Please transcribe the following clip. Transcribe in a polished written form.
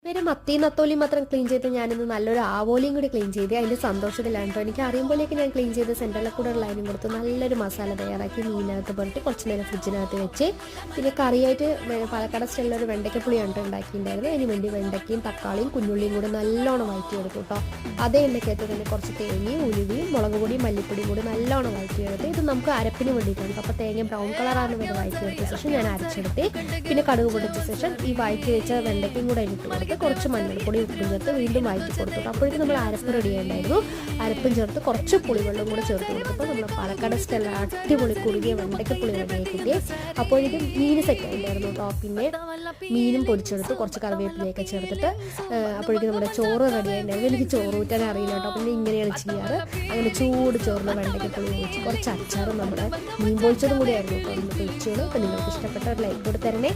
ഇവര് മത്തിയും നത്തോലിയും മാത്രം ക്ലീൻ ചെയ്ത് ഞാനിന്ന് നല്ലൊരു ആവോലിയും കൂടി ക്ലീൻ ചെയ്ത് അതിൻ്റെ സന്തോഷത്തിലാണ് കേട്ടോ. എനിക്ക് അറിയുമ്പോഴേക്ക് ഞാൻ ക്ലീൻ ചെയ്ത് സെൻറ്ററിൽ കൂടെ ഉള്ള അതിനും കൊടുത്ത് നല്ലൊരു മസാല തയ്യാറാക്കി മീനകത്ത് പുരട്ടി കുറച്ച് നേരം ഫ്രിഡ്ജിനകത്ത് വെച്ച് പിന്നെ കറിയായിട്ട് പാലക്കാട് സ്റ്റൈലിലൊരു വെണ്ടയ്ക്കപ്പുളിയാണ് ഉണ്ടാക്കിയിട്ടുണ്ടായിരുന്നു. അതിന് വേണ്ടി വെണ്ടയ്ക്കയും തക്കാളിയും കുഞ്ഞുള്ളിയും കൂടി നല്ലോണം വഴറ്റിയെടുക്കും കേട്ടോ. അതേ എണ്ണയ്ക്കകത്ത് തന്നെ കുറച്ച് തേങ്ങയും ഉലുവയും മുളക് പൊടിയും മല്ലിപ്പൊടിയും കൂടി നല്ലോണം വഴറ്റിയെടുത്ത് ഇത് നമുക്ക് അരപ്പിന് വേണ്ടിയിട്ടാണ്. അപ്പോൾ തേങ്ങ ബ്രൗൺ കളറാണ് വരെ വഴറ്റിയെടുത്ത ശേഷം ഞാൻ അരച്ചെടുത്ത് പിന്നെ കടുക് പൊടിച്ച ശേഷം ഈ വഴറ്റി വെച്ച വെണ്ടയ്ക്കയും കൂടെ ഇട്ട് കൊടുത്ത് കുറച്ച് മഞ്ഞൾപ്പൊടി ഉപ്പും ചേർത്ത് വീണ്ടും വഴറ്റി കൊടുത്തു. അപ്പോഴേക്കും നമ്മൾ അരപ്പ് റെഡി ആയിട്ടുണ്ടായിരുന്നു. അരപ്പും ചേർത്ത് കുറച്ച് പുളിവെള്ളം കൂടെ ചേർത്ത് കൊടുത്തപ്പോൾ നമ്മൾ പാലക്കാട് സ്റ്റൈൽ അടിപൊളി കുറുകിയ വെണ്ടയ്ക്കപ്പുളി റെഡി ആക്കിയിട്ട് അപ്പോഴേക്കും മീൻ സെറ്റ് ആയിട്ടുണ്ടായിരുന്നു കേട്ടോ. പിന്നെ മീനും പൊരിച്ചെടുത്ത് കുറച്ച് കറിവേപ്പിലയൊക്കെ ചേർത്തിട്ട് അപ്പോഴേക്കും നമ്മുടെ ചോറ് റെഡി ആയിട്ടുണ്ടായിരുന്നു. എനിക്ക് ചോറ് ഊറ്റാൻ അറിയില്ല കേട്ടോ. പിന്നെ ഇങ്ങനെയാണ് ചെയ്യാറ്. അങ്ങനെ ചൂട് ചോറിന് വെണ്ടയ്ക്കപ്പുളി വെച്ച് കുറച്ച് അച്ചാറും നമ്മുടെ മീൻ പൊരിച്ചതും കൂടി ആയിരുന്നു കേട്ടോ നമുക്ക് വെച്ചോളൂ. അപ്പോൾ നിങ്ങൾക്ക് ഇഷ്ടപ്പെട്ട ഒരു ലൈക്ക് കൊടുത്തരണേ.